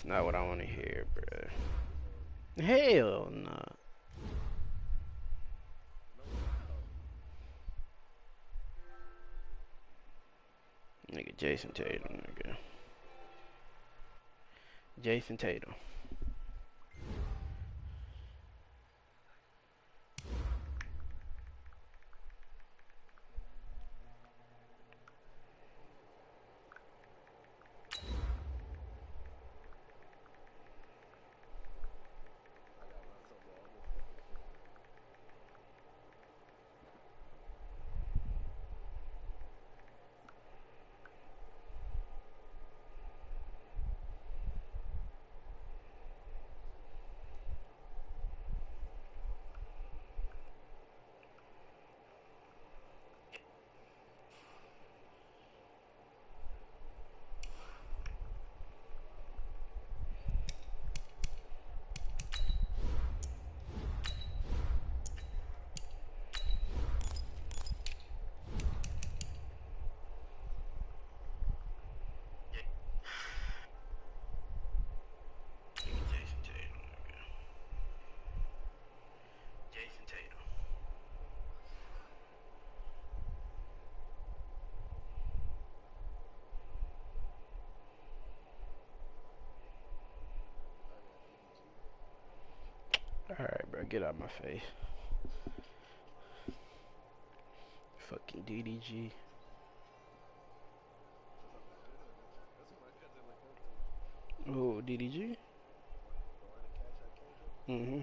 not what I want to hear, bruh. Hell no. Nigga, Jason Tatum, nigga. Jason Tatum. Alright, bro, get out of my face. Fucking DDG. Oh, DDG? Mm-hmm.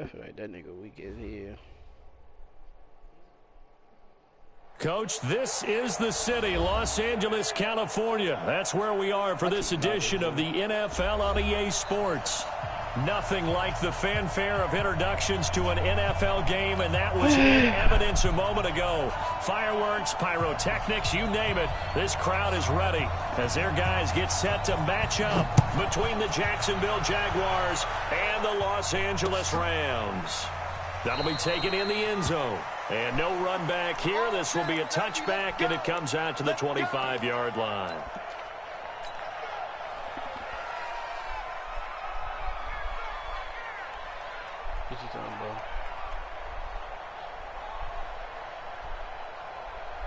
I feel like that nigga weak as hell. Coach, this is the city, Los Angeles, California. That's where we are for this edition of the NFL on EA Sports. Nothing like the fanfare of introductions to an NFL game, and that was in evidence a moment ago. Fireworks, pyrotechnics, you name it. This crowd is ready as their guys get set to match up between the Jacksonville Jaguars and the Los Angeles Rams. That'll be taken in the end zone. And no run back here. This will be a touchback, and it comes out to the 25-yard line. What you talking about?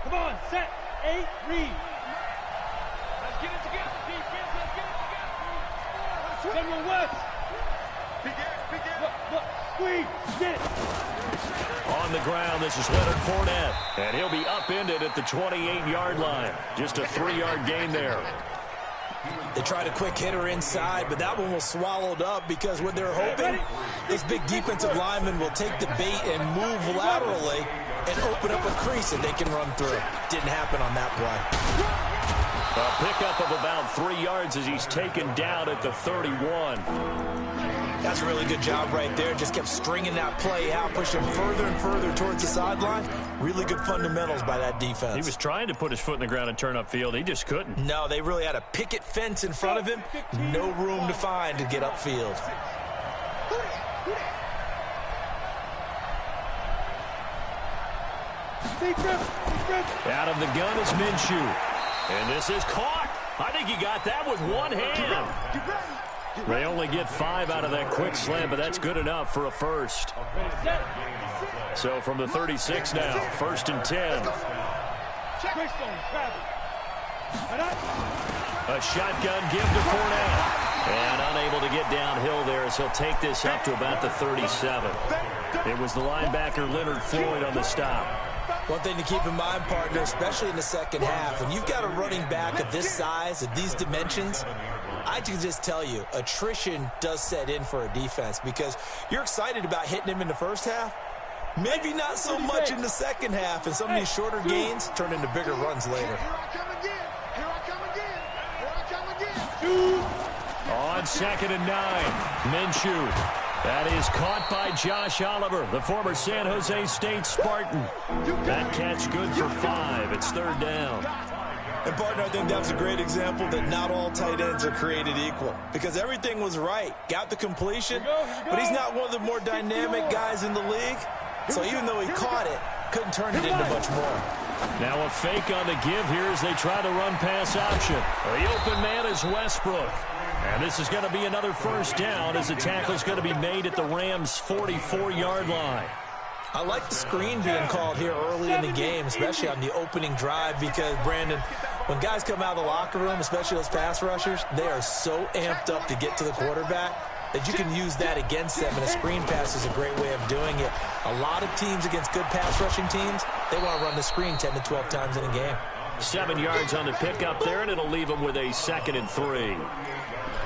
Come on, set, 8, read. Let's get it together, defense. Let's get it together. General West. Look, squeeze, get it. On the ground, this is Leonard Fournette, and he'll be upended at the 28-yard line. Just a 3-yard gain there. They tried a quick hitter inside, but that one was swallowed up because what they're hoping, this big defensive lineman will take the bait and move laterally and open up a crease that they can run through. Didn't happen on that play. A pickup of about 3 yards as he's taken down at the 31. That's a really good job right there. Just kept stringing that play out, pushing further and further towards the sideline. Really good fundamentals by that defense. He was trying to put his foot in the ground and turn upfield. He just couldn't. No, they really had a picket fence in front of him. No room to find to get upfield. Out of the gun is Minshew. And this is caught. I think he got that with one hand. They only get 5 out of that quick slant, but that's good enough for a first. So from the 36 now, 1st and 10. A shotgun give to Fournette. And unable to get downhill there as he'll take this up to about the 37. It was the linebacker Leonard Floyd on the stop. One thing to keep in mind, partner, especially in the second half, when you've got a running back of this size, of these dimensions, I can just tell you, attrition does set in for a defense because you're excited about hitting him in the first half. Maybe not so much in the second half, and some of these shorter gains turn into bigger runs later. On 2nd and 9, Minshew. That is caught by Josh Oliver, the former San Jose State Spartan. That catch good for 5. It's 3rd down. And, partner, I think that's a great example that not all tight ends are created equal because everything was right. Got the completion, but he's not one of the more dynamic guys in the league. So even though he caught it, couldn't turn it into much more. Now a fake on the give here as they try the run-pass option. The open man is Westbrook. And this is going to be another first down as the tackle is going to be made at the Rams' 44-yard line. I like the screen being called here early in the game, especially on the opening drive, because, Brandon, when guys come out of the locker room, especially those pass rushers, they are so amped up to get to the quarterback that you can use that against them, and a screen pass is a great way of doing it. A lot of teams against good pass rushing teams, they want to run the screen 10 to 12 times in a game. 7 yards on the pickup there, and it'll leave them with a 2nd and 3.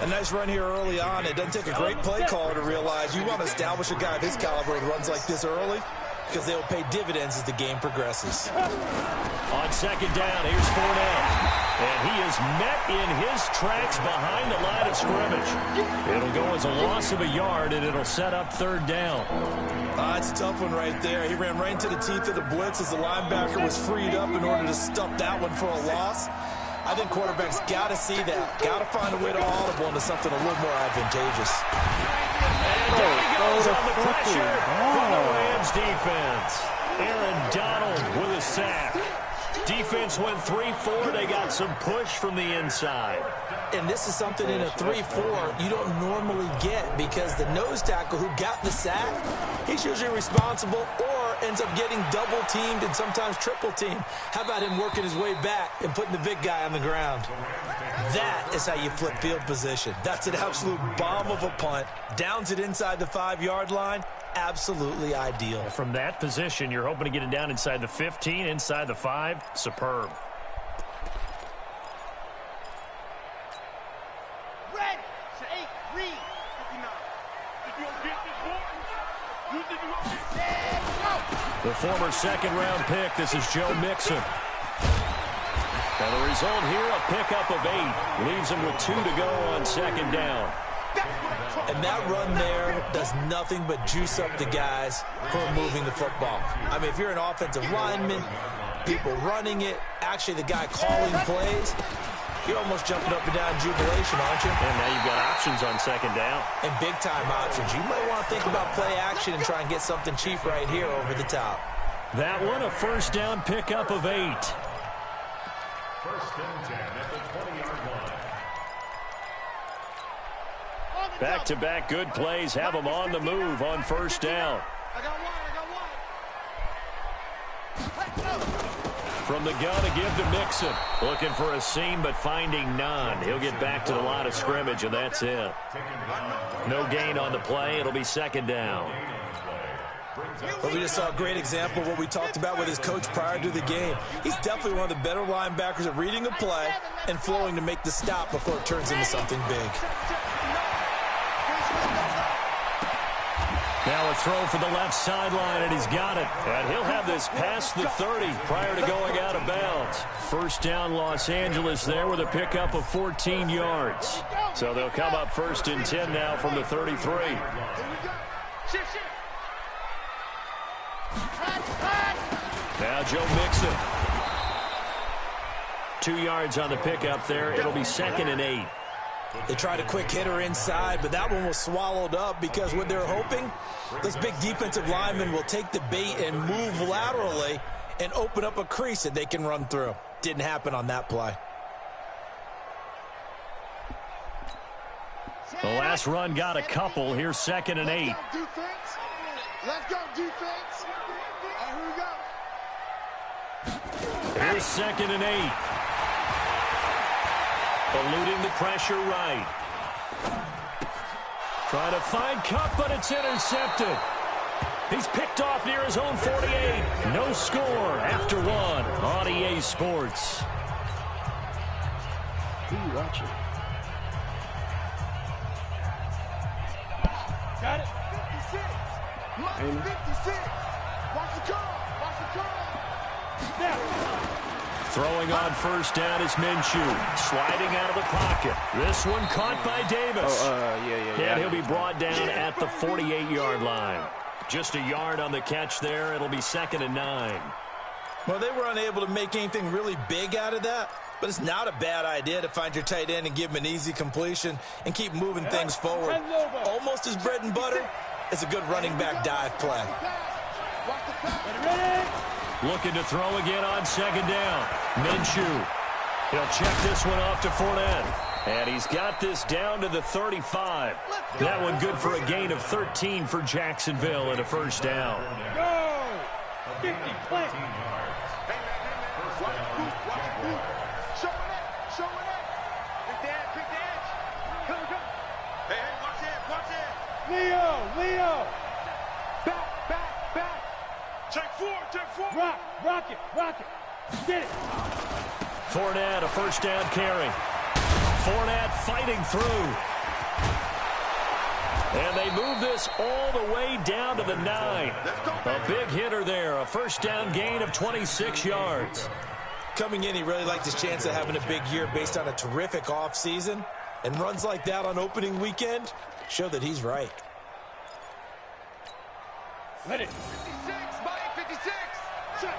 A nice run here early on. It doesn't take a great play caller to realize you want to establish a guy of his caliber that runs like this early, because they'll pay dividends as the game progresses. On 2nd down, here's Fournette. And he is met in his tracks behind the line of scrimmage. It'll go as a loss of a yard, and it'll set up 3rd down. It's a tough one right there. He ran right into the teeth of the blitz as the linebacker was freed up in order to stuff that one for a loss. I think quarterbacks got to see that. Got to find a way to audible into something a little more advantageous. And there he goes on the pressure from the Rams defense. Aaron Donald with a sack. Defense went 3-4. They got some push from the inside. And this is something in a 3-4 you don't normally get, because the nose tackle who got the sack, he's usually responsible or ends up getting double-teamed and sometimes triple-teamed. How about him working his way back and putting the big guy on the ground? That is how you flip field position. That's an absolute bomb of a punt. Downs it inside the 5-yard line. Absolutely ideal. From that position, you're hoping to get it down inside the 15, inside the 5. Superb. Red, 8, read, 59. If you don't get this one, you think you won't get The former 2nd-round pick, this is Joe Mixon. And the result here, a pickup of 8. Leaves him with 2 to go on 2nd down. And that run there does nothing but juice up the guys who are moving the football. I mean, if you're an offensive lineman, people running it, actually the guy calling plays, you're almost jumping up and down in jubilation, aren't you? And now you've got options on 2nd down. And big-time options. You might want to think about play action and try and get something cheap right here over the top. That one, a 1st down pickup of 8. 1st and 10 at the 20-yard line. Back-to-back good plays have them on the move on 1st down. I got one. From the gun to give to Mixon. Looking for a seam, but finding none. He'll get back to the line of scrimmage, and that's it. No gain on the play. It'll be 2nd down. Well, we just saw a great example of what we talked about with his coach prior to the game. He's definitely one of the better linebackers at reading a play and flowing to make the stop before it turns into something big. Now a throw for the left sideline, and he's got it. And he'll have this past the 30 prior to going out of bounds. 1st down Los Angeles there with a pickup of 14 yards. So they'll come up 1st and 10 now from the 33. Now Joe Mixon. 2 yards on the pickup there. It'll be 2nd and 8. They tried a quick hitter inside, but that one was swallowed up because what they're hoping, those big defensive linemen will take the bait and move laterally and open up a crease that they can run through. Didn't happen on that play. The last run got a couple. Here's 2nd and 8. Let's go, defense. Here we go. Here's 2nd and 8. Eluding the pressure right. Trying to find Cup, but it's intercepted. He's picked off near his own 48. No score after 1 on EA Sports. Who you watching? Got it. 56. 56. Watch the curl. Watch the curl. Now. Throwing on 1st down is Minshew. Sliding out of the pocket. This one caught by Davis. And he'll be brought down at the 48-yard line. Just a yard on the catch there. It'll be 2nd and 9. Well, they were unable to make anything really big out of that, but it's not a bad idea to find your tight end and give him an easy completion and keep moving things forward. Almost as bread and butter as a good running back dive play. Looking to throw again on second down. Minshew. He'll check this one off to Fournette. And he's got this down to the 35. That one good for a gain of 13 for Jacksonville and a first down. Go! 50, play. Leo! Back. Take four. Rock it. Get it. Fournette, a first down carry. Fournette fighting through. And they move this all the way down to the 9. A big hitter there, a first down gain of 26 yards. Coming in, he really liked his chance of having a big year based on a terrific offseason. And runs like that on opening weekend show that he's right. Let it. 56, Mike, 56. Check.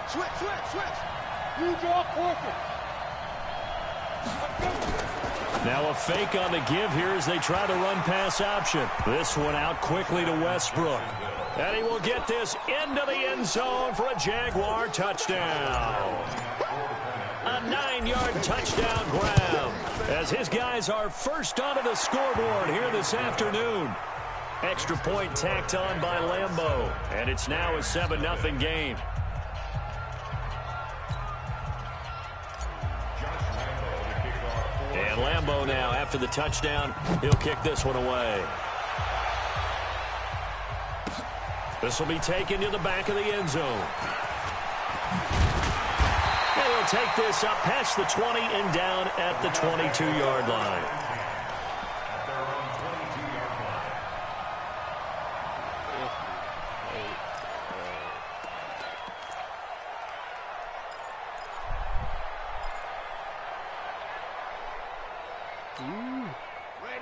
Switch. You draw Corker. Now a fake on the give here as they try to run pass option. This one out quickly to Westbrook. And he will get this into the end zone for a Jaguar touchdown. A 9-yard touchdown grab as his guys are first onto the scoreboard here this afternoon. Extra point tacked on by Lambeau. And it's now a 7-0 game. And Lambeau now, after the touchdown, he'll kick this one away. This will be taken to the back of the end zone. And he'll take this up past the 20 and down at the 22-yard line.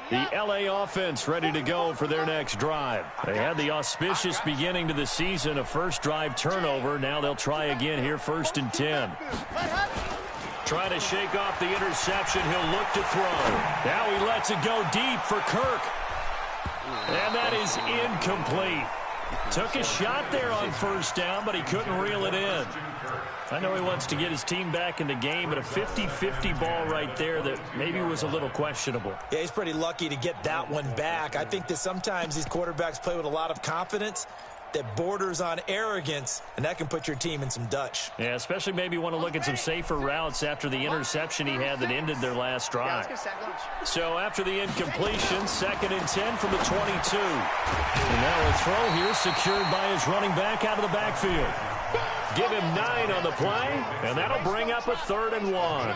The LA offense ready to go for their next drive. They had the auspicious beginning to the season, a first drive turnover. Now they'll try again here, 1st and 10. Trying to shake off the interception. He'll look to throw. Now he lets it go deep for Kirk. And that is incomplete. Took a shot there on first down, but he couldn't reel it in. I know he wants to get his team back in the game, but a 50-50 ball right there that maybe was a little questionable. Yeah, he's pretty lucky to get that one back. I think that sometimes these quarterbacks play with a lot of confidence that borders on arrogance, and that can put your team in some Dutch. Yeah, especially maybe want to look at some safer routes after the interception he had that ended their last drive. So after the incompletion, 2nd and 10 from the 22. And now a throw here secured by his running back out of the backfield. Give him 9 on the play, and that'll bring up a 3rd and 1.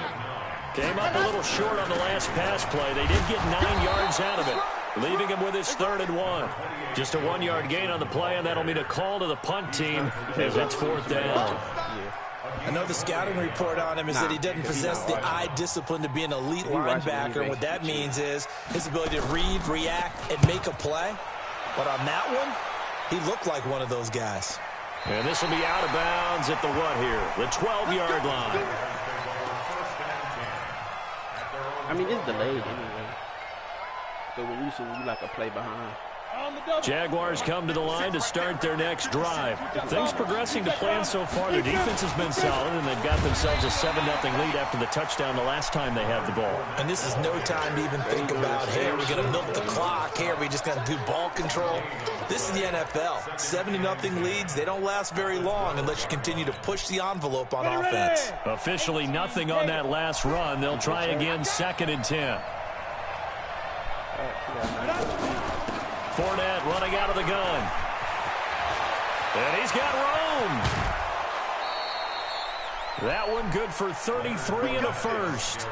Came up a little short on the last pass play. They did get 9 yards out of it, leaving him with his 3rd and 1. Just a 1-yard gain on the play, and that'll mean a call to the punt team as it's 4th down. I know the scouting report on him is that he doesn't possess the eye discipline to be an elite linebacker. What that means is his ability to read, react, and make a play. But on that one, he looked like one of those guys. And this will be out of bounds at the what here? The 12-yard line. I mean, it's delayed anyway. So when you like a play behind. Jaguars come to the line to start their next drive. Things progressing to plan so far. Their defense has been solid, and they've got themselves a 7-0 lead after the touchdown the last time they had the ball. And this is no time to even think about, hey, are we going to milk the clock? Hey, are we just going to do ball control? This is the NFL. 70-0 leads, they don't last very long unless you continue to push the envelope on offense. Officially nothing on that last run. They'll try again, 2nd and 10. Fournette running out of the gun. And he's got room. That one good for 33 and a first.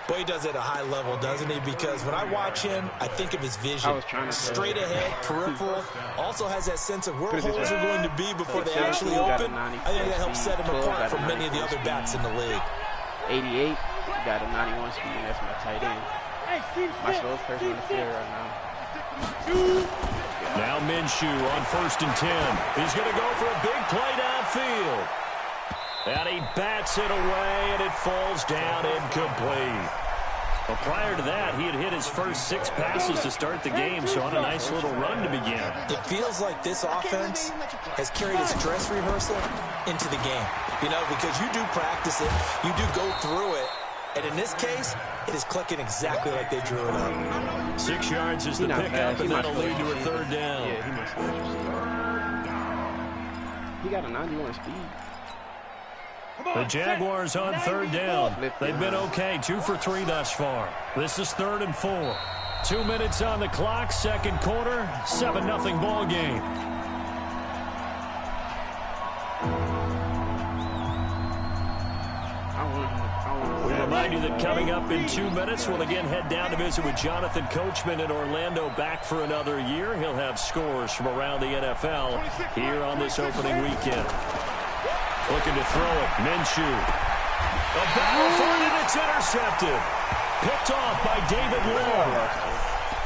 Boy, he does it at a high level, doesn't he? Because when I watch him, I think of his vision. Straight ahead, peripheral. Also has that sense of where holes are going to be before they actually open. I think that helps set him apart from many of the other backs in the league. 88, got a 91 speed, and that's my tight end. My slowest person on the field right now. Now Minshew on 1st and 10. He's going to go for a big play downfield. And he bats it away, and it falls down incomplete. Well, prior to that, he had hit his first 6 passes to start the game, so on a nice little run to begin. It feels like this offense has carried its dress rehearsal into the game, you know, because you do practice it, you do go through it, and in this case, it is clicking exactly like they drew it up. 6 yards is the pickup, and that'll lead to a third down. Yeah, he must have interested. He got a 91 speed. The Jaguars on third down. They've been okay, 2 for 3 thus far. This is 3rd and 4. 2 minutes on the clock, second quarter, 7-0 ball game. We remind you that coming up in 2 minutes, we'll again head down to visit with Jonathan Coachman in Orlando, back for another year. He'll have scores from around the NFL here on this opening weekend. Looking to throw it. Minshew. A battle for it, and it's intercepted. Picked off by David Long.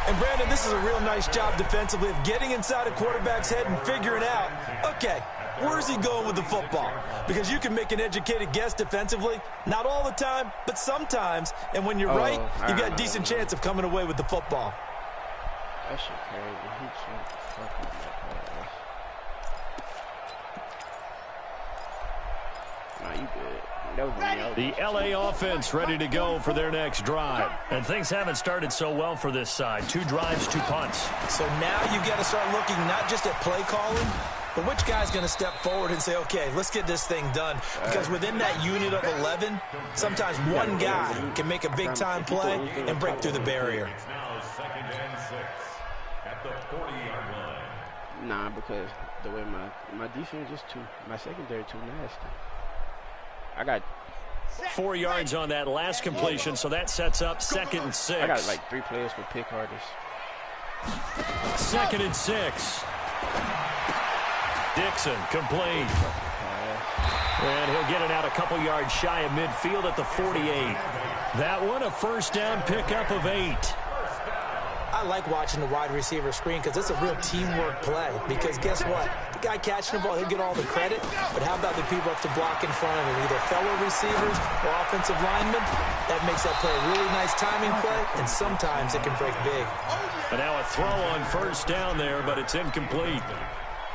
And, Brandon, this is a real nice job defensively of getting inside a quarterback's head and figuring out, okay, where's he going with the football? Because you can make an educated guess defensively. Not all the time, but sometimes. And when you're right, you got a decent chance of coming away with the football. That shit crazy. He can't fuck with that pass. Nah, you good. The LA offense ready to go for their next drive. And things haven't started so well for this side. 2 drives, 2 punts. So now you got to start looking not just at play calling, but which guy's going to step forward and say, okay, let's get this thing done. Because within that unit of 11, sometimes one guy can make a big-time play and break through the barrier. Now 2nd and 6 at the 40-yard line. Nah, because the way my defense is my secondary too nasty. I got 4 yards on that last completion, so that sets up 2nd and 6. I got like 3 players for pick artists. 2nd and 6. Dixon complete. And he'll get it out a couple yards shy of midfield at the 48. That one a first down pickup of 8. I like watching the wide receiver screen because it's a real teamwork play. Because guess what? The guy catching the ball, he'll get all the credit. But how about the people up to block in front of him? Either fellow receivers or offensive linemen. That makes that play a really nice timing play, and sometimes it can break big. And now a throw on first down there, but it's incomplete.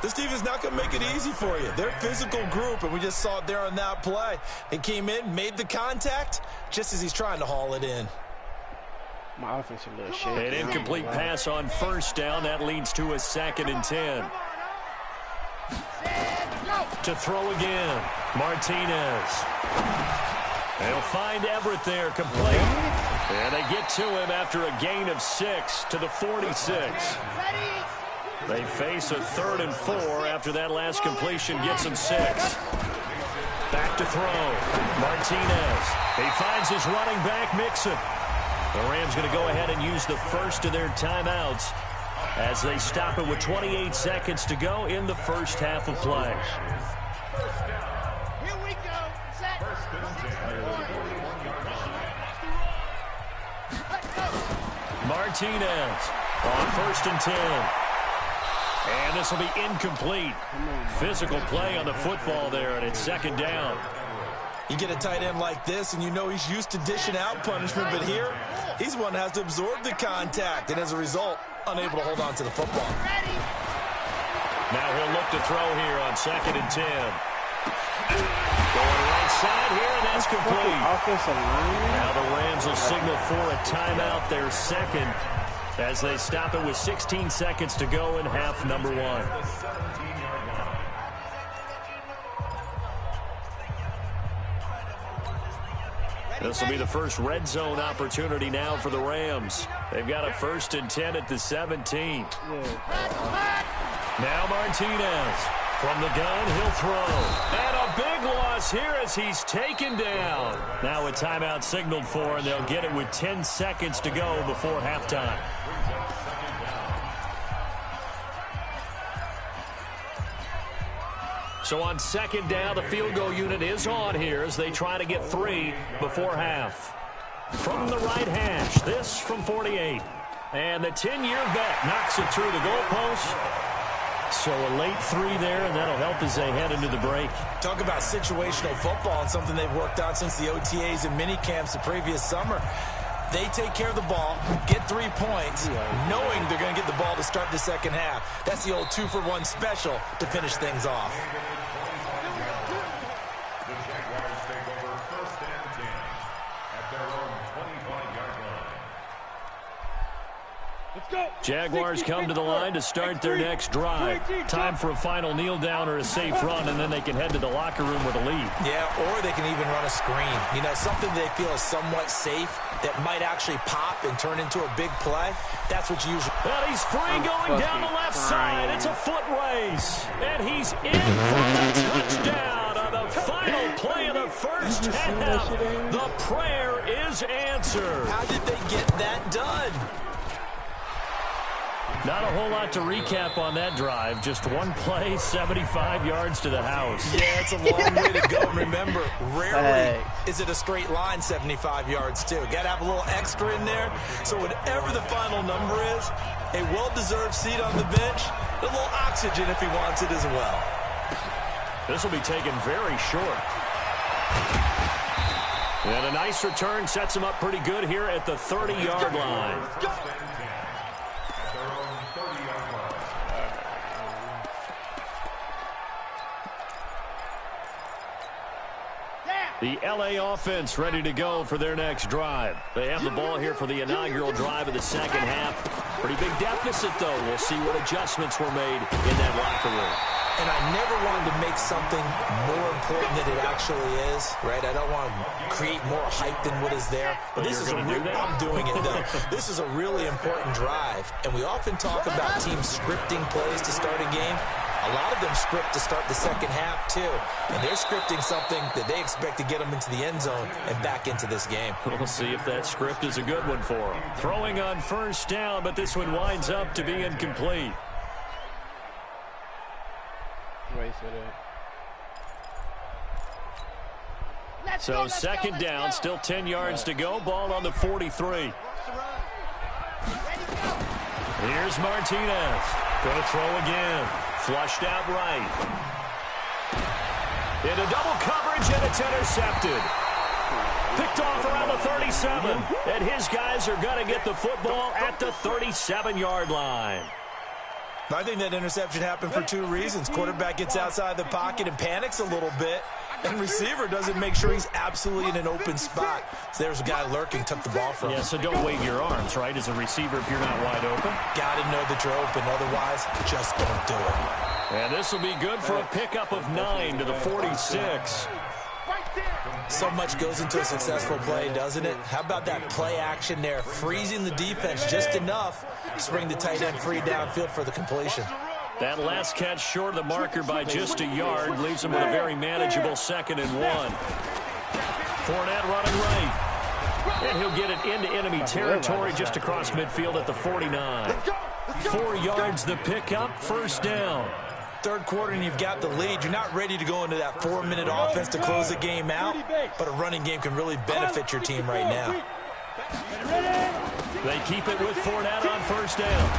This team is not going to make it easy for you. They're a physical group, and we just saw it there on that play. He came in, made the contact, just as he's trying to haul it in. My offense is a little shaky. An incomplete pass on first down. That leads to a 2nd and 10. To throw again, Martinez. They'll find Everett there, complete. And they get to him after a gain of 6 to the 46. They face a 3rd and 4 after that last completion gets him 6. Back to throw. Martinez. He finds his running back, Mixon. The Rams going to go ahead and use the first of their timeouts as they stop it with 28 seconds to go in the first half of play. Here we go. Set. Martinez on 1st and 10. And this will be incomplete. Physical play on the football there, and it's 2nd down. You get a tight end like this, and you know he's used to dishing out punishment, but here, he's one that has to absorb the contact, and as a result, unable to hold on to the football. Now he'll look to throw here on 2nd and 10. Going right side here, and that's complete. Offensive line. Now the Rams will signal for a timeout, their 2nd, as they stop it with 16 seconds to go in half number 1. This will be the first red zone opportunity now for the Rams. They've got a 1st and 10 at the 17. Now Martinez. From the gun, he'll throw. And a big loss here as he's taken down. Now a timeout signaled for, and they'll get it with 10 seconds to go before halftime. So on 2nd down, the field goal unit is on here as they try to get 3 before half. From the right hash, this from 48. And the 10-year vet knocks it through the goalpost. So a late 3 there, and that'll help as they head into the break. Talk about situational football and something they've worked out since the OTAs and mini camps the previous summer. They take care of the ball, get 3 points, knowing they're going to get the ball to start the second half. That's the old 2-for-1 special to finish things off. The Jaguars take over 1st and 10 at their own 25-yard line. Let's go. Jaguars come to the line to start their next drive. Time for a final kneel down or a safe run, and then they can head to the locker room with a lead. Yeah, or they can even run a screen. You know, something they feel is somewhat safe that might actually pop and turn into a big play. That's what you usually... And he's free going down the left side. It's a foot race. And he's in for the touchdown on the final play of the first half. The prayer is answered. How did they get that done? Not a whole lot to recap on that drive. Just one play, 75 yards to the house. Yeah, it's a long way to go. Remember, rarely is it a straight line 75 yards, too. Got to have a little extra in there. So whatever the final number is, a well-deserved seat on the bench, a little oxygen if he wants it as well. This will be taken very short. And a nice return sets him up pretty good here at the 30-yard line. The LA offense ready to go for their next drive. They have the ball here for the inaugural drive of the second half. Pretty big deficit, though. We'll see what adjustments were made in that locker room. And I never wanted to make something more important than it actually is, right? I don't want to create more hype than what is there. But this is I'm doing it, though. This is a really important drive. And we often talk about teams scripting plays to start a game. A lot of them script to start the second half, too. And they're scripting something that they expect to get them into the end zone and back into this game. We'll see if that script is a good one for them. Throwing on first down, but this one winds up to be incomplete. So second down, still 10 yards to go. Ball on the 43. Here's Martinez. Going to throw again. Flushed out right. Into double coverage, and it's intercepted. Picked off around the 37. And his guys are going to get the football at the 37-yard line. I think that interception happened for two reasons. Quarterback gets outside the pocket and panics a little bit, and receiver doesn't make sure he's absolutely in an open spot. So there's a guy lurking, took the ball from him. Yeah, so don't wave your arms, right, as a receiver if you're not wide open. Got to know that you're open. Otherwise, just don't do it. And this will be good for a pickup of 9 to the 46. So much goes into a successful play, doesn't it? How about that play action there, freezing the defense just enough to bring the tight end free downfield for the completion. That last catch short of the marker by just a yard leaves him with a very manageable 2nd and 1. Fournette running right. And he'll get it into enemy territory just across midfield at the 49. 4 yards the pickup, first down. Third quarter and you've got the lead. You're not ready to go into that 4-minute offense to close the game out, but a running game can really benefit your team right now. They keep it with Fournette on first down.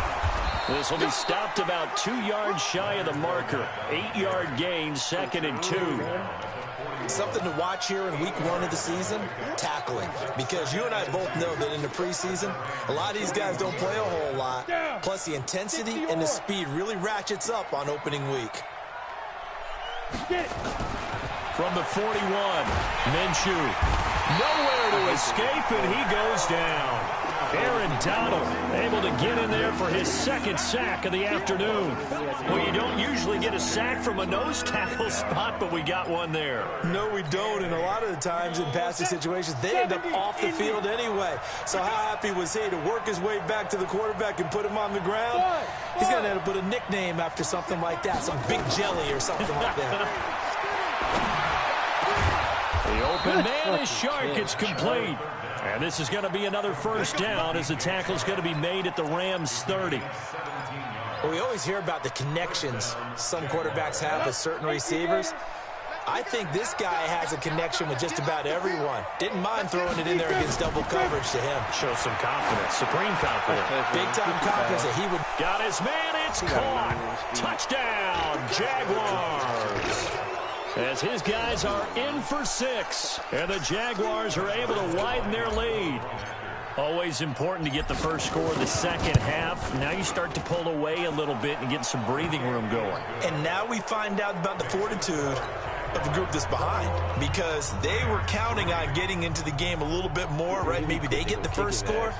This will be stopped about 2 yards shy of the marker. 8-yard gain, 2nd and 2. Something to watch here in week 1 of the season, tackling. Because you and I both know that in the preseason, a lot of these guys don't play a whole lot. Plus the intensity and the speed really ratchets up on opening week. From the 41, Minshew. Nowhere to escape, and he goes down. Aaron Donald able to get in there for his 2nd sack of the afternoon. Well, you don't usually get a sack from a nose tackle spot, but we got one there. No, we don't, and a lot of the times in passing situations, they end up off the field anyway. So how happy was he to work his way back to the quarterback and put him on the ground? He's going to have to put a nickname after something like that, some Big Jelly or something like that. The open man is Shark. It's complete. And this is going to be another first down as the tackle is going to be made at the Rams 30. Well, we always hear about the connections some quarterbacks have with certain receivers. I think this guy has a connection with just about everyone. Didn't mind throwing it in there against double coverage to him. Shows some confidence, supreme confidence. Big-time confidence that he would... Got his man, it's caught. Touchdown, Jaguars. As his guys are in for 6, and the Jaguars are able to widen their lead. Always important to get the first score of the second half. Now you start to pull away a little bit and get some breathing room going. And now we find out about the fortitude of the group that's behind, because they were counting on getting into the game a little bit more, right? Maybe they get the first score.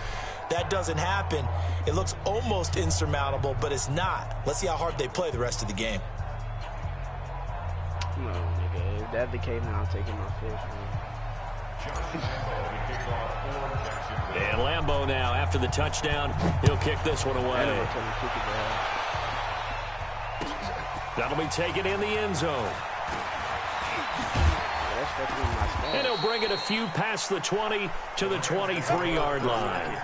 That doesn't happen. It looks almost insurmountable, but it's not. Let's see how hard they play the rest of the game. No, nigga. If that's the case, now I'm taking my first one. And Lambeau now, after the touchdown, he'll kick this one away. That'll be taken in the end zone. And he'll bring it a few past the 20 to the 23-yard line.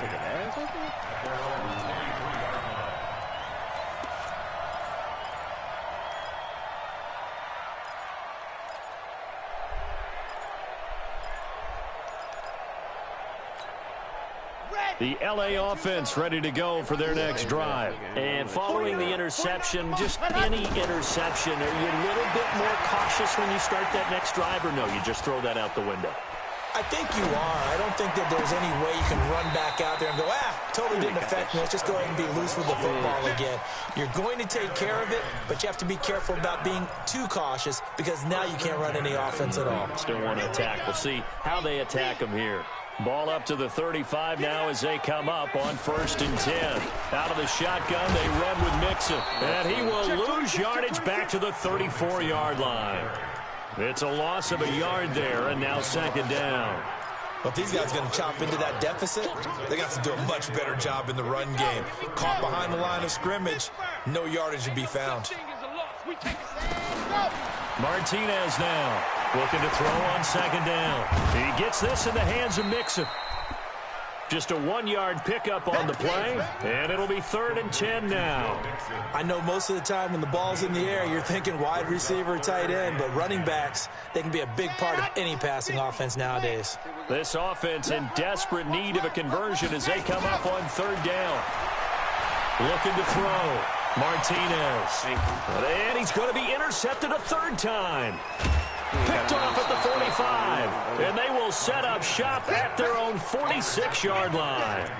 The LA offense ready to go for their next drive. And following the interception, just any interception, are you a little bit more cautious when you start that next drive, or no, you just throw that out the window? I think you are. I don't think that there's any way you can run back out there and go, totally didn't affect me. Let's just go ahead and be loose with the football again. You're going to take care of it, but you have to be careful about being too cautious, because now you can't run any offense at all. Still want to attack. We'll see how they attack them here. Ball up to the 35 now as they come up on 1st and 10. Out of the shotgun, they run with Mixon. And he will lose yardage back to the 34-yard line. It's a loss of a yard there, and now 2nd down. Well, if these guys are going to chop into that deficit, they got to do a much better job in the run game. Caught behind the line of scrimmage, no yardage to be found. Martinez now looking to throw on 2nd down. He gets this in the hands of Mixon. Just a 1-yard pickup on the play, and it'll be 3rd and 10 now. I know most of the time when the ball's in the air, you're thinking wide receiver, tight end, but running backs, they can be a big part of any passing offense nowadays. This offense in desperate need of a conversion as they come up on 3rd down. Looking to throw. Martinez. And he's going to be intercepted a 3rd time. Picked off at the 45. And they will set up shop at their own 46-yard line.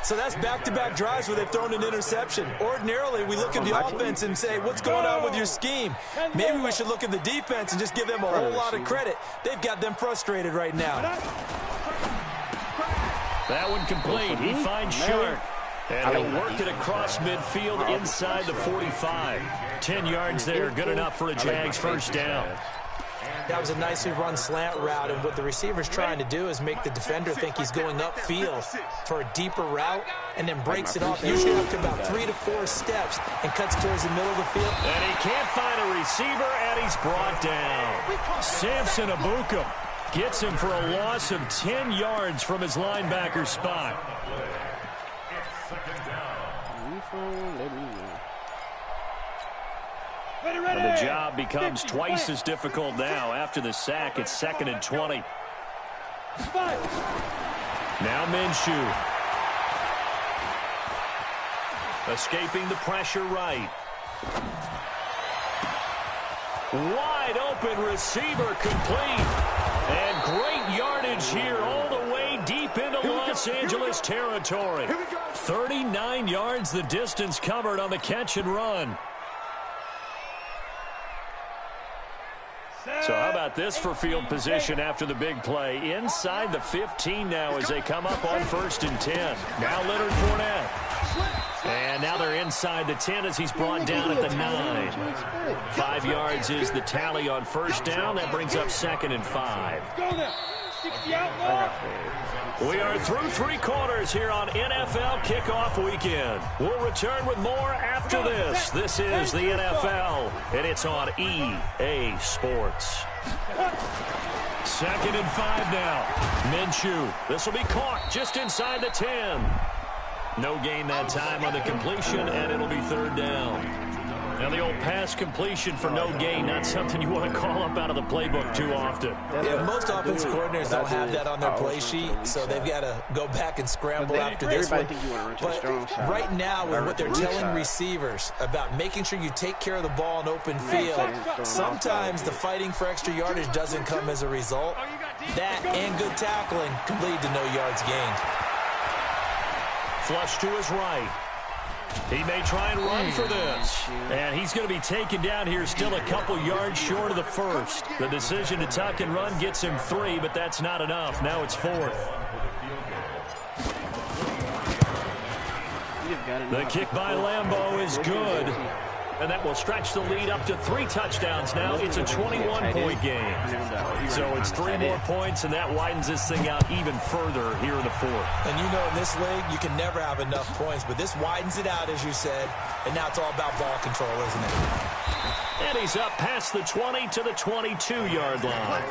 So that's back-to-back drives where they've thrown an interception. Ordinarily, we look at the offense and say, what's going on with your scheme? Maybe we should look at the defense and just give them a whole lot of credit. They've got them frustrated right now. That one complete. He finds Short. And he'll work it across midfield inside the 45. 10 yards there, good enough for a Jags 1st down. That was a nicely run slant route, and what the receiver's trying to do is make the defender think he's going upfield for a deeper route, and then breaks it off, usually after about 3 to 4 steps, and cuts towards the middle of the field. And he can't find a receiver, and he's brought down. Samson Abukum gets him for a loss of 10 yards from his linebacker spot. And the job becomes twice as difficult now. After the sack, it's 2nd and 20. Now Minshew. Escaping the pressure right. Wide open receiver complete. And great yardage here all the way deep into Los Angeles territory. 39 yards the distance covered on the catch and run. So how about this for field position after the big play? Inside the 15 now as they come up on 1st and 10. Now Leonard Fournette. And now they're inside the 10 as he's brought down at the 9. 5 yards is the tally on 1st down. That brings up 2nd and 5. We are through 3 quarters here on NFL Kickoff Weekend. We'll return with more after this. This is the NFL, and it's on EA Sports. 2nd and 5 now. Minshew. This will be caught just inside the 10. No gain that time on the completion, and it'll be 3rd down. Now the old pass completion for no gain, not something you want to call up out of the playbook too often. Yeah, most offensive coordinators don't have that on their play sheet, so they've got to go back and scramble after this one. But right now, with what they're telling receivers about making sure you take care of the ball in open field, sometimes the fighting for extra yardage doesn't come as a result. That and good tackling can lead to no yards gained. flush to his right. He may try and run for this. And he's going to be taken down here still a couple yards short of the first. The decision to tuck and run gets him 3, but that's not enough. Now it's 4th. The kick by Lambeau is good. And that will stretch the lead up to 3 touchdowns now. It's a 21-point game. So it's 3 more points, and that widens this thing out even further here in the 4th. And you know, in this league, you can never have enough points, but this widens it out, as you said, and now it's all about ball control, isn't it? And he's up past the 20 to the 22-yard line.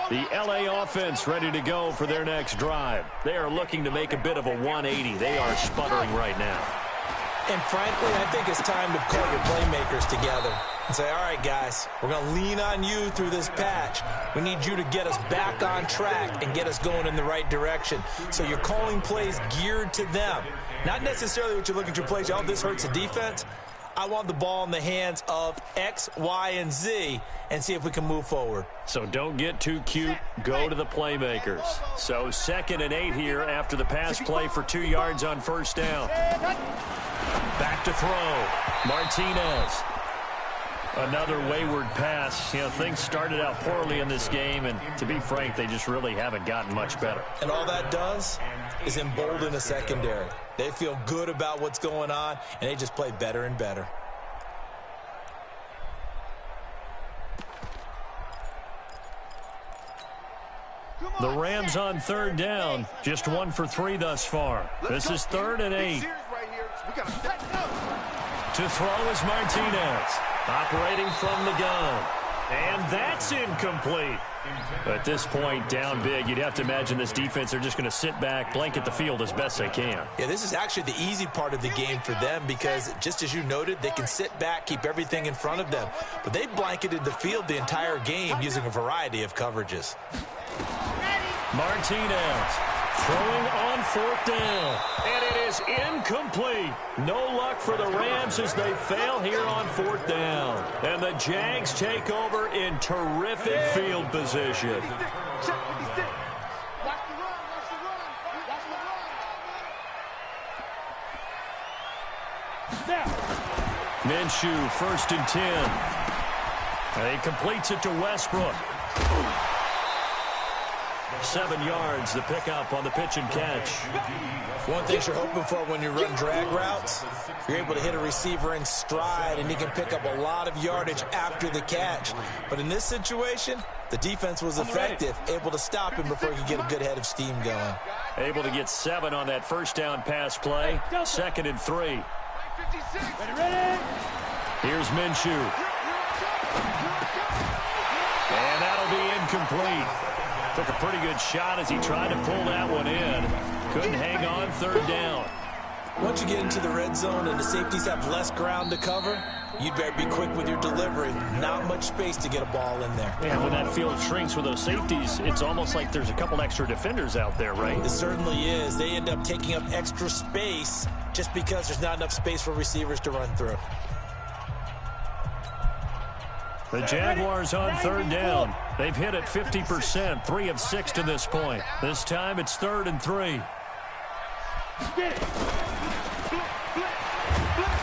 The LA offense ready to go for their next drive. They are looking to make a bit of a 180. They are sputtering right now. And frankly, I think it's time to call your playmakers together and say, all right, guys, we're going to lean on you through this patch. We need you to get us back on track and get us going in the right direction. So you're calling plays geared to them. Not necessarily what you're looking to play. Oh, this hurts the defense. I want the ball in the hands of X, Y, and Z and see if we can move forward. So don't get too cute. Go to the playmakers. So 2nd and 8 here after the pass play for 2 yards on first down. Back to throw. Martinez. Another wayward pass. You know, things started out poorly in this game, and to be frank, they just really haven't gotten much better. And all that does is embolden the secondary. They feel good about what's going on, and they just play better and better. The Rams on 3rd down. Just 1 for 3 thus far. This is 3rd and 8. To throw is Martinez. Operating from the gun. And that's incomplete. At this point, down big, you'd have to imagine this defense are just going to sit back, blanket the field as best they can. Yeah, this is actually the easy part of the game for them because, just as you noted, they can sit back, keep everything in front of them. But they blanketed the field the entire game using a variety of coverages. Martinez throwing on 4th down. And it is incomplete. No luck for the Rams as they fail here on 4th down. And the Jags take over in terrific field position. Minshew, 1st and 10. And he completes it to Westbrook. 7 yards, the pickup on the pitch and catch. One thing you're hoping for when you run drag routes, you're able to hit a receiver in stride, and he can pick up a lot of yardage after the catch. But in this situation, the defense was effective, able to stop him before he could get a good head of steam going. Able to get 7 on that first down pass play. 2nd and 3. Here's Minshew. And that'll be incomplete. Took a pretty good shot as he tried to pull that one in. Couldn't hang on 3rd down. Once you get into the red zone and the safeties have less ground to cover, you'd better be quick with your delivery. Not much space to get a ball in there. And when that field shrinks with those safeties, it's almost like there's a couple extra defenders out there, right? It certainly is. They end up taking up extra space just because there's not enough space for receivers to run through. The Jaguars on 3rd down. They've hit it 50%, 3 of 6 to this point. This time it's 3rd and 3.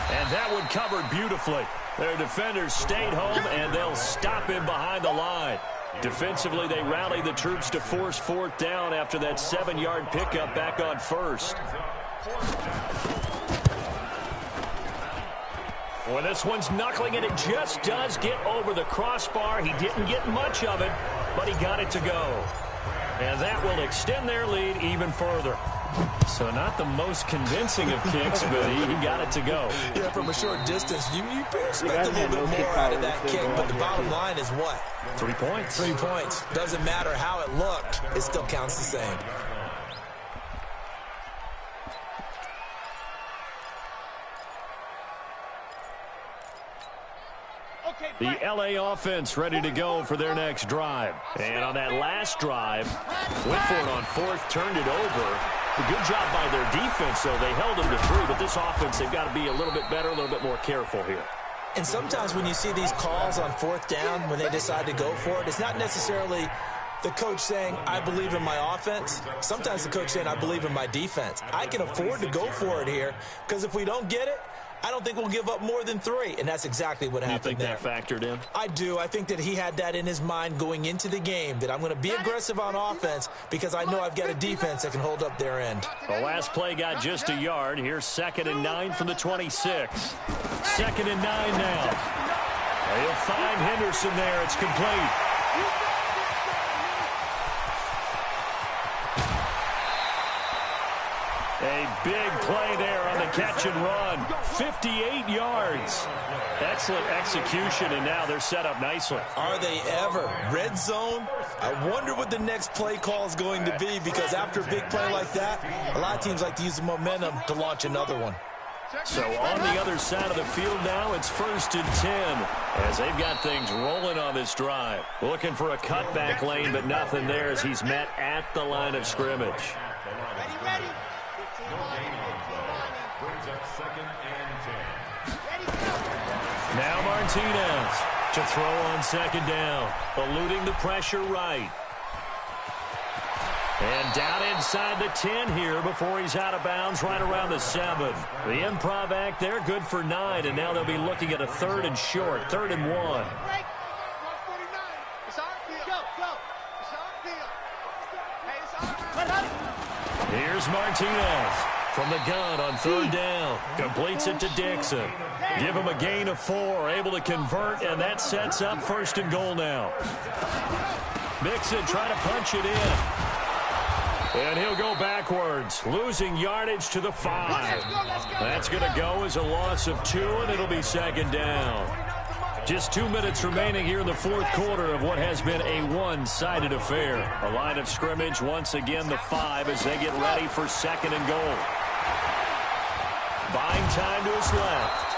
And that one covered beautifully. Their defenders stayed home, and they'll stop him behind the line. Defensively, they rallied the troops to force 4th down after that 7-yard pickup back on 1st. Well, this one's knuckling, and it just does get over the crossbar. He didn't get much of it, but he got it to go. And that will extend their lead even further. So not the most convincing of kicks, but he got it to go. Yeah, from a short distance, you expect a little bit more out of that kick, but the bottom line is what? 3 points. 3 points. Doesn't matter how it looked, it still counts the same. The LA offense ready to go for their next drive. And on that last drive, went for it on 4th, turned it over. A good job by their defense, though. They held them to 3, but this offense, they've got to be a little bit better, a little bit more careful here. And sometimes when you see these calls on fourth down, when they decide to go for it, it's not necessarily the coach saying, I believe in my offense. Sometimes the coach saying, I believe in my defense. I can afford to go for it here because if we don't get it, I don't think we'll give up more than 3, and that's exactly what happened there. You think that factored in? I do. I think that he had that in his mind going into the game, that I'm going to be aggressive on offense because I know I've got a defense that can hold up their end. The last play got just a yard. Here's 2nd and 9 from the 26. 2nd and 9 now. They'll find Henderson there. It's complete. A big play there on the catch and run. 58 yards. Excellent execution, and now they're set up nicely. Are they ever? Red zone? I wonder what the next play call is going to be because after a big play like that, a lot of teams like to use the momentum to launch another one. So on the other side of the field now, it's 1st and 10 as they've got things rolling on this drive. Looking for a cutback lane, but nothing there as he's met at the line of scrimmage. Ready? Brings up 2nd and 10. Now Martinez to throw on 2nd down, eluding the pressure right. And down inside the 10 here before he's out of bounds right around the 7. The improv act there, good for 9, and now they'll be looking at a 3rd and short, 3rd and 1. Here's Martinez from the gun on 3rd down. Completes it to Dixon. Give him a gain of 4, able to convert, and that sets up 1st and goal now. Mixon trying to punch it in. And he'll go backwards, losing yardage to the 5. That's going to go as a loss of 2, and it'll be 2nd down. Just 2 minutes remaining here in the 4th quarter of what has been a one-sided affair. A line of scrimmage, once again, the 5 as they get ready for 2nd and goal. Buying time to his left.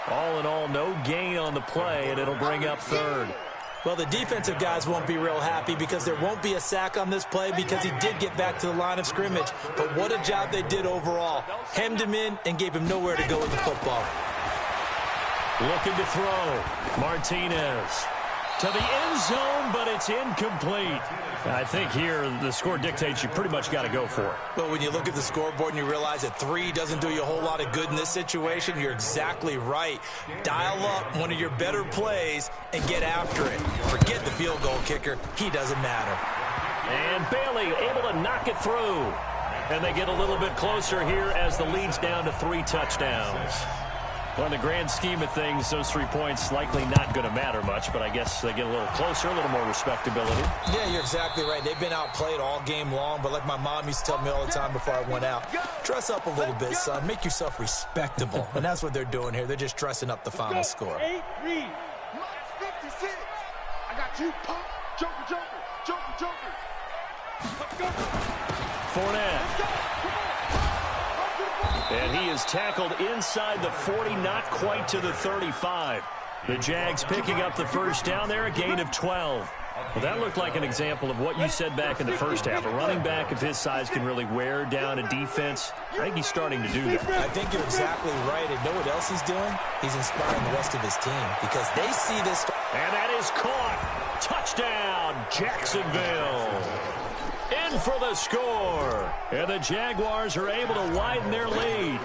All in all, no gain on the play, and it'll bring up 3rd. Well, the defensive guys won't be real happy because there won't be a sack on this play because he did get back to the line of scrimmage. But what a job they did overall. Hemmed him in and gave him nowhere to go with the football. Looking to throw. Martinez to the end zone, but it's incomplete. I think here the score dictates you pretty much got to go for it. But when you look at the scoreboard and you realize that 3 doesn't do you a whole lot of good in this situation, you're exactly right. Dial up one of your better plays and get after it. Forget the field goal kicker. He doesn't matter. And Bailey able to knock it through. And they get a little bit closer here as the lead's down to 3 touchdowns. Well, in the grand scheme of things, those 3 points likely not going to matter much, but I guess they get a little closer, a little more respectability. Yeah, you're exactly right. They've been outplayed all game long, but like my mom used to tell me all the time before I went out, dress up a little bit, son. Make yourself respectable. And that's what they're doing here. They're just dressing up the final score. 8 read. 56. I got you. Pump. Joker. Let's go. Fournette. And he is tackled inside the 40, not quite to the 35. The Jags picking up the 1st down there, a gain of 12. Well, that looked like an example of what you said back in the 1st half. A running back of his size can really wear down a defense. I think he's starting to do that. I think you're exactly right. And know what else he's doing? He's inspiring the rest of his team because they see this. And that is caught. Touchdown, Jacksonville. In for the score. And the Jaguars are able to widen their lead.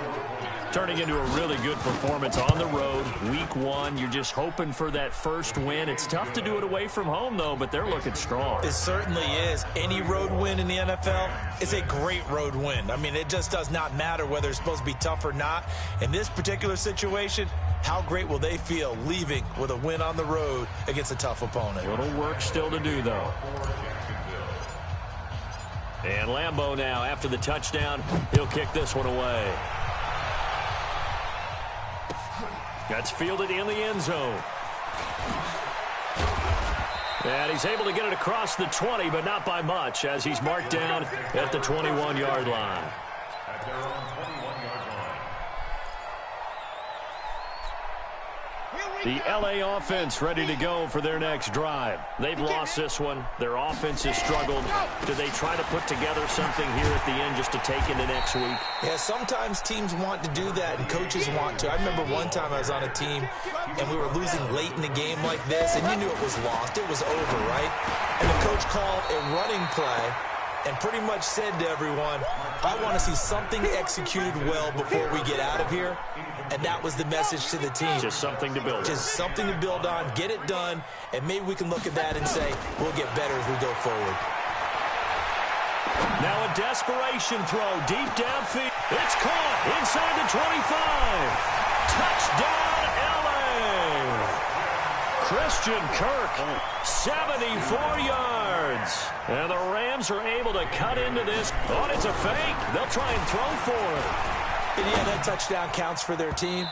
Turning into a really good performance on the road. Week 1, you're just hoping for that first win. It's tough to do it away from home, though, but they're looking strong. It certainly is. Any road win in the NFL is a great road win. I mean, it just does not matter whether it's supposed to be tough or not. In this particular situation, how great will they feel leaving with a win on the road against a tough opponent? Little work still to do, though. And Lambeau now, after the touchdown, he'll kick this one away. That's fielded in the end zone. And he's able to get it across the 20, but not by much, as he's marked down at the 21-yard line. At their own 21-yard line. Here we The LA offense ready to go for their next drive. They've lost this one. Their offense has struggled. Do they try to put together something here at the end just to take into next week? Yeah, sometimes teams want to do that and coaches want to. I remember one time I was on a team and we were losing late in the game like this, and you knew it was lost. It was over, right? And the coach called a running play and pretty much said to everyone, I want to see something executed well before we get out of here. And that was the message to the team. Just something to build on. Just something to build on, get it done, and maybe we can look at that and say, we'll get better as we go forward. Now a desperation throw deep downfield. It's caught inside the 25. Touchdown, LA. Christian Kirk, 74 yards. And the Rams are able to cut into this. Oh, it's a fake. They'll try and throw for it. And yeah, that touchdown counts for their team,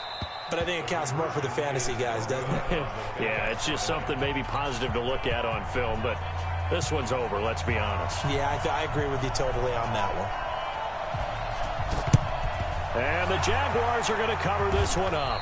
but I think it counts more for the fantasy guys, doesn't it? Yeah, it's just something maybe positive to look at on film, but this one's over, let's be honest. Yeah, I agree with you totally on that one. And the Jaguars are going to cover this one up.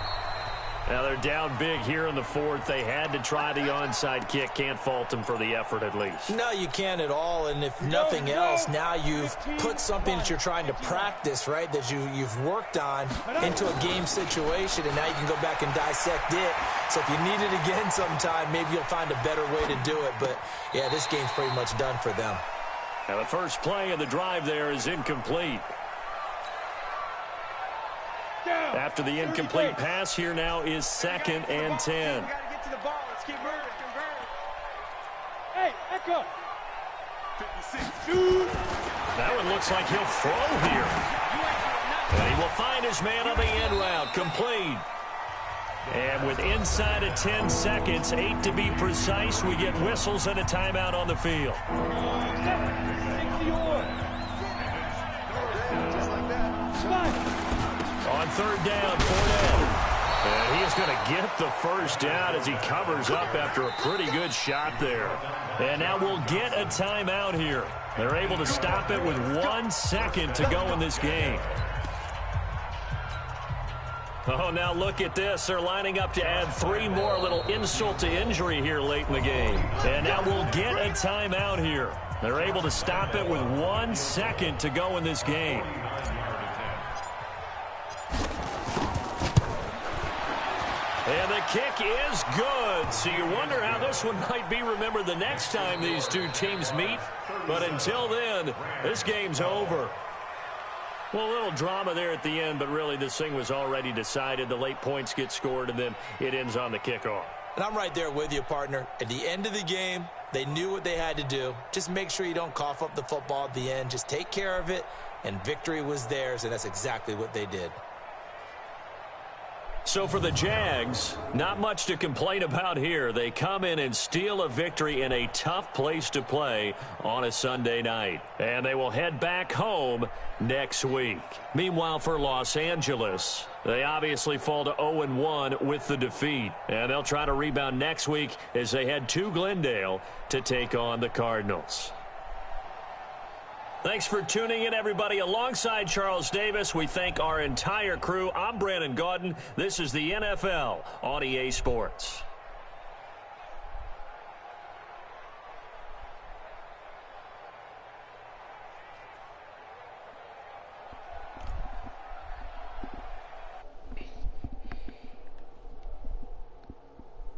Now they're down big here in the fourth. They had to try the onside kick. Can't fault them for the effort at least. No, you can't at all. And if nothing else, now you've put something that you're trying to practice, right, that you've worked on into a game situation, and now you can go back and dissect it. So if you need it again sometime, maybe you'll find a better way to do it. But, yeah, this game's pretty much done for them. Now the first play of the drive there is incomplete. After the incomplete pass, here now is 2nd and 10. Get to the ball. Let's keep moving. Hey, Echo. 56. That one looks like he'll throw here. And he will find his man on the end route. Complete. And with inside of 10 seconds, 8 to be precise, we get whistles and a timeout on the field. On 3rd down, Fournette. And he is going to get the first down as he covers up after a pretty good shot there. And now we'll get a timeout here. They're able to stop it with 1 second to go in this game. Oh, now look at this. They're lining up to add 3 more, little insult to injury here late in the game. And now we'll get a timeout here. They're able to stop it with 1 second to go in this game. And the kick is good. So you wonder how this one might be remembered the next time these two teams meet. But until then, this game's over. Well, a little drama there at the end, but really this thing was already decided. The late points get scored, and then it ends on the kickoff. And I'm right there with you, partner. At the end of the game, they knew what they had to do. Just make sure you don't cough up the football at the end. Just take care of it, and victory was theirs, and that's exactly what they did. So for the Jags, not much to complain about here. They come in and steal a victory in a tough place to play on a Sunday night. And they will head back home next week. Meanwhile, for Los Angeles, they obviously fall to 0-1 with the defeat. And they'll try to rebound next week as they head to Glendale to take on the Cardinals. Thanks for tuning in, everybody. Alongside Charles Davis, we thank our entire crew. I'm Brandon Gaudin. This is the NFL on EA Sports.